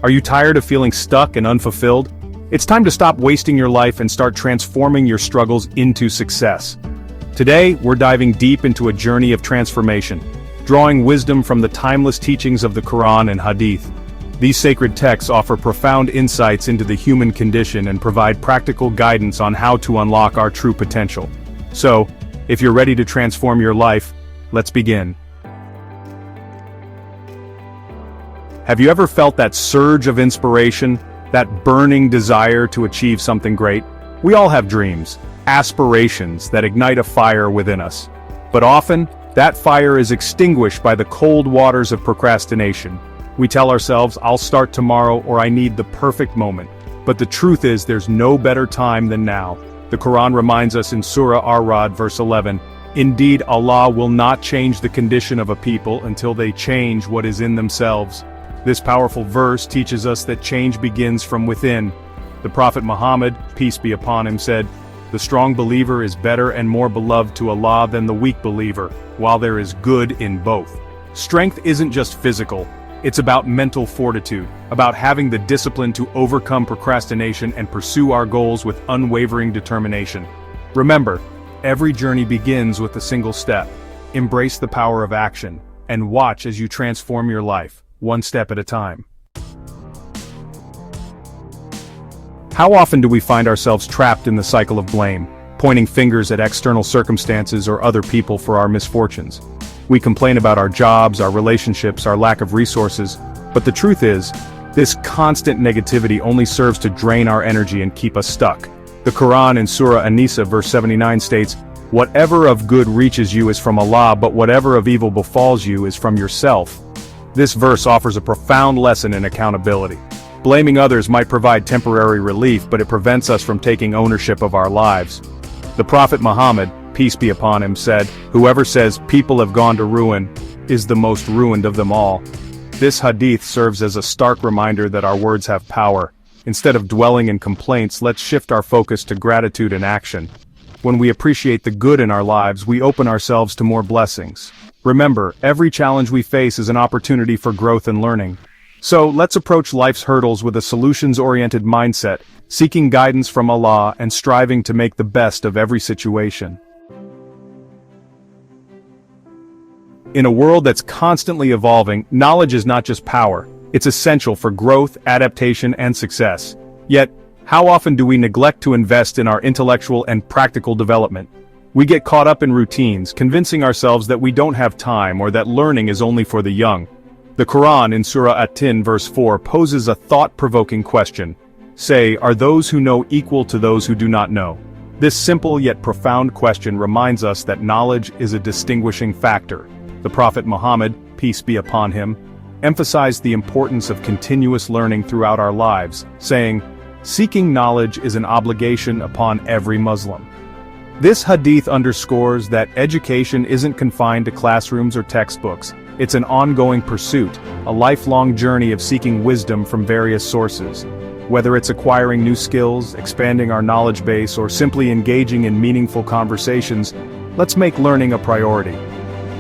Are you tired of feeling stuck and unfulfilled? It's time to stop wasting your life and start transforming your struggles into success. Today, we're diving deep into a journey of transformation, drawing wisdom from the timeless teachings of the Qur'an and Hadith. These sacred texts offer profound insights into the human condition and provide practical guidance on how to unlock our true potential. So, if you're ready to transform your life, let's begin. Have you ever felt that surge of inspiration, that burning desire to achieve something great? We all have dreams, aspirations that ignite a fire within us. But often, that fire is extinguished by the cold waters of procrastination. We tell ourselves, I'll start tomorrow, or I need the perfect moment. But the truth is, there's no better time than now. The Quran reminds us in Surah Ar-Ra'd verse 11, "Indeed, Allah will not change the condition of a people until they change what is in themselves." This powerful verse teaches us that change begins from within. The Prophet Muhammad, peace be upon him, said, "The strong believer is better and more beloved to Allah than the weak believer, while there is good in both." Strength isn't just physical. It's about mental fortitude, about having the discipline to overcome procrastination and pursue our goals with unwavering determination. Remember, every journey begins with a single step. Embrace the power of action, and watch as you transform your life, one step at a time. How often do we find ourselves trapped in the cycle of blame, pointing fingers at external circumstances or other people for our misfortunes? We complain about our jobs, our relationships, our lack of resources, but the truth is, this constant negativity only serves to drain our energy and keep us stuck. The Quran in Surah An-Nisa verse 79 states, "Whatever of good reaches you is from Allah, but whatever of evil befalls you is from yourself." This verse offers a profound lesson in accountability. Blaming others might provide temporary relief, but it prevents us from taking ownership of our lives. The Prophet Muhammad, peace be upon him, said, "Whoever says people have gone to ruin is the most ruined of them all." This hadith serves as a stark reminder that our words have power. Instead of dwelling in complaints, let's shift our focus to gratitude and action. When we appreciate the good in our lives, we open ourselves to more blessings. Remember, every challenge we face is an opportunity for growth and learning. So, let's approach life's hurdles with a solutions-oriented mindset, seeking guidance from Allah and striving to make the best of every situation. In a world that's constantly evolving, knowledge is not just power, it's essential for growth, adaptation, and success. Yet, how often do we neglect to invest in our intellectual and practical development? We get caught up in routines, convincing ourselves that we don't have time or that learning is only for the young. The Quran in Surah At-Tin verse 4 poses a thought-provoking question. Say, are those who know equal to those who do not know? This simple yet profound question reminds us that knowledge is a distinguishing factor. The Prophet Muhammad, peace be upon him, emphasized the importance of continuous learning throughout our lives, saying, "Seeking knowledge is an obligation upon every Muslim." This hadith underscores that education isn't confined to classrooms or textbooks. It's an ongoing pursuit, a lifelong journey of seeking wisdom from various sources. Whether it's acquiring new skills, expanding our knowledge base, or simply engaging in meaningful conversations, let's make learning a priority.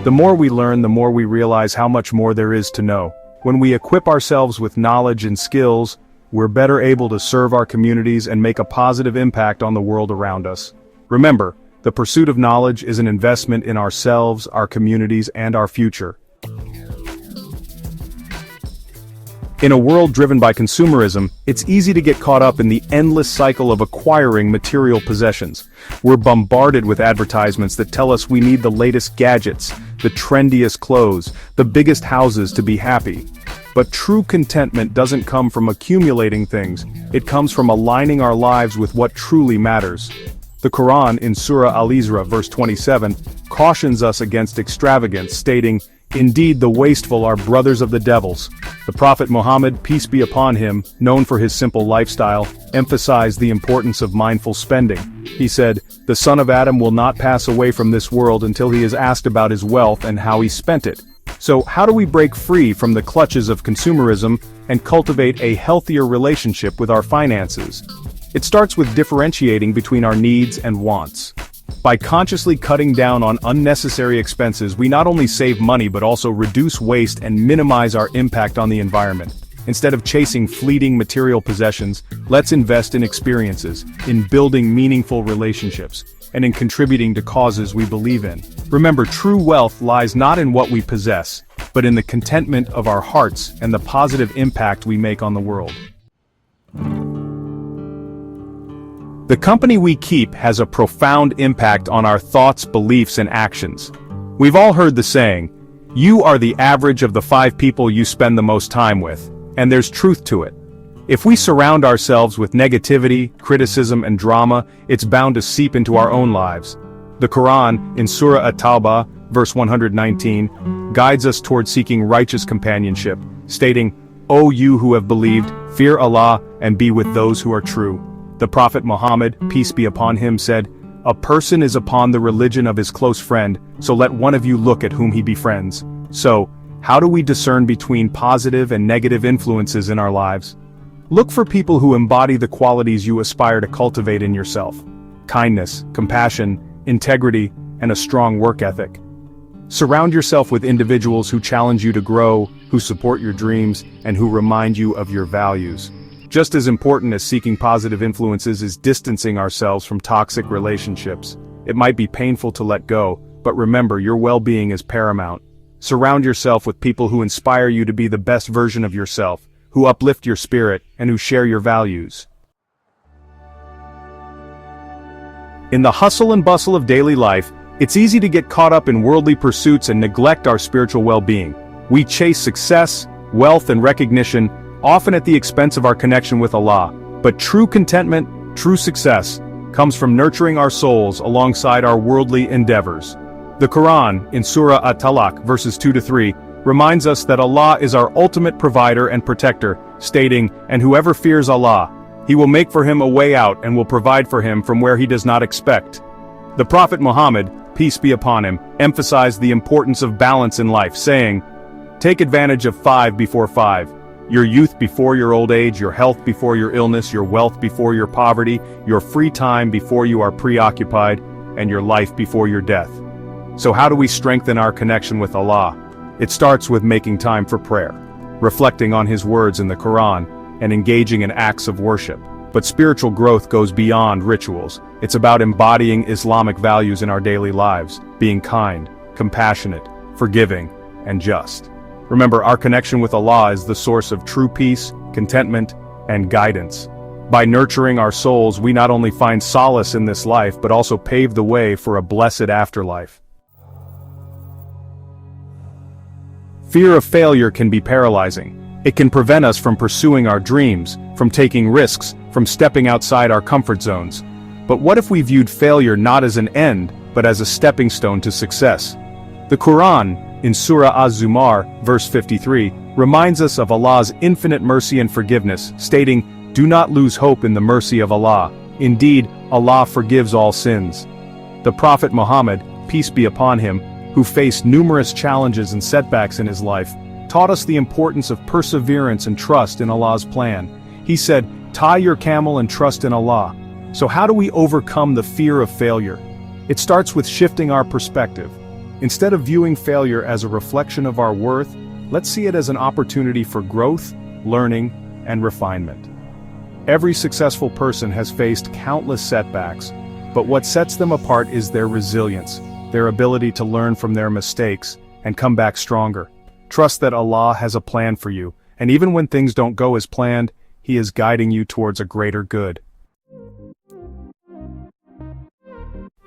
The more we learn, the more we realize how much more there is to know. When we equip ourselves with knowledge and skills, we're better able to serve our communities and make a positive impact on the world around us. Remember, the pursuit of knowledge is an investment in ourselves, our communities, and our future. In a world driven by consumerism, it's easy to get caught up in the endless cycle of acquiring material possessions. We're bombarded with advertisements that tell us we need the latest gadgets, the trendiest clothes, the biggest houses to be happy. But true contentment doesn't come from accumulating things, it comes from aligning our lives with what truly matters. The Quran in Surah Al-Isra verse 27 cautions us against extravagance, stating, "Indeed the wasteful are brothers of the devils." The Prophet Muhammad, peace be upon him, known for his simple lifestyle, emphasized the importance of mindful spending. He said, "The son of Adam will not pass away from this world until he is asked about his wealth and how he spent it." So how do we break free from the clutches of consumerism and cultivate a healthier relationship with our finances? It starts with differentiating between our needs and wants. By consciously cutting down on unnecessary expenses, we not only save money but also reduce waste and minimize our impact on the environment. Instead of chasing fleeting material possessions, let's invest in experiences, in building meaningful relationships, and in contributing to causes we believe in. Remember, true wealth lies not in what we possess, but in the contentment of our hearts and the positive impact we make on the world. The company we keep has a profound impact on our thoughts, beliefs, and actions. We've all heard the saying, "You are the average of the 5 people you spend the most time with," and there's truth to it. If we surround ourselves with negativity, criticism, and drama, it's bound to seep into our own lives. The Qur'an, in Surah At-Tawbah, verse 119, guides us toward seeking righteous companionship, stating, "O you who have believed, fear Allah and be with those who are true." The Prophet Muhammad, peace be upon him, said, "A person is upon the religion of his close friend, so let one of you look at whom he befriends." So, how do we discern between positive and negative influences in our lives? Look for people who embody the qualities you aspire to cultivate in yourself: kindness, compassion, integrity, and a strong work ethic. Surround yourself with individuals who challenge you to grow, who support your dreams, and who remind you of your values. Just as important as seeking positive influences is distancing ourselves from toxic relationships. It might be painful to let go, but remember, your well-being is paramount. Surround yourself with people who inspire you to be the best version of yourself, who uplift your spirit, and who share your values. In the hustle and bustle of daily life, it's easy to get caught up in worldly pursuits and neglect our spiritual well-being. We chase success, wealth, and recognition, often at the expense of our connection with Allah. But true contentment, true success, comes from nurturing our souls alongside our worldly endeavors. The Quran, in Surah At-Talaq, verses 2-3, reminds us that Allah is our ultimate provider and protector, stating, "And whoever fears Allah, He will make for him a way out and will provide for him from where he does not expect." The Prophet Muhammad, peace be upon him, emphasized the importance of balance in life, saying, "Take advantage of 5 before 5. Your youth before your old age, your health before your illness, your wealth before your poverty, your free time before you are preoccupied, and your life before your death." So how do we strengthen our connection with Allah? It starts with making time for prayer, reflecting on His words in the Quran, and engaging in acts of worship. But spiritual growth goes beyond rituals. It's about embodying Islamic values in our daily lives, being kind, compassionate, forgiving, and just. Remember, our connection with Allah is the source of true peace, contentment, and guidance. By nurturing our souls, we not only find solace in this life, but also pave the way for a blessed afterlife. Fear of failure can be paralyzing. It can prevent us from pursuing our dreams, from taking risks, from stepping outside our comfort zones. But what if we viewed failure not as an end, but as a stepping stone to success? The Quran, in Surah Az-Zumar, verse 53, reminds us of Allah's infinite mercy and forgiveness, stating, "Do not lose hope in the mercy of Allah. Indeed, Allah forgives all sins." The Prophet Muhammad, peace be upon him, who faced numerous challenges and setbacks in his life, taught us the importance of perseverance and trust in Allah's plan. He said, "Tie your camel and trust in Allah." So how do we overcome the fear of failure? It starts with shifting our perspective. Instead of viewing failure as a reflection of our worth, let's see it as an opportunity for growth, learning, and refinement. Every successful person has faced countless setbacks, but what sets them apart is their resilience, their ability to learn from their mistakes and come back stronger. Trust that Allah has a plan for you, and even when things don't go as planned, He is guiding you towards a greater good.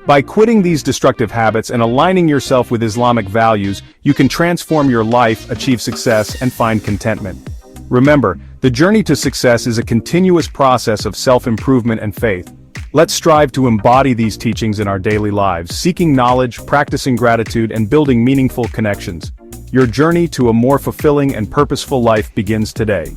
By quitting these destructive habits and aligning yourself with Islamic values, you can transform your life, achieve success, and find contentment. Remember, the journey to success is a continuous process of self-improvement and faith. Let's strive to embody these teachings in our daily lives, seeking knowledge, practicing gratitude, and building meaningful connections. Your journey to a more fulfilling and purposeful life begins today.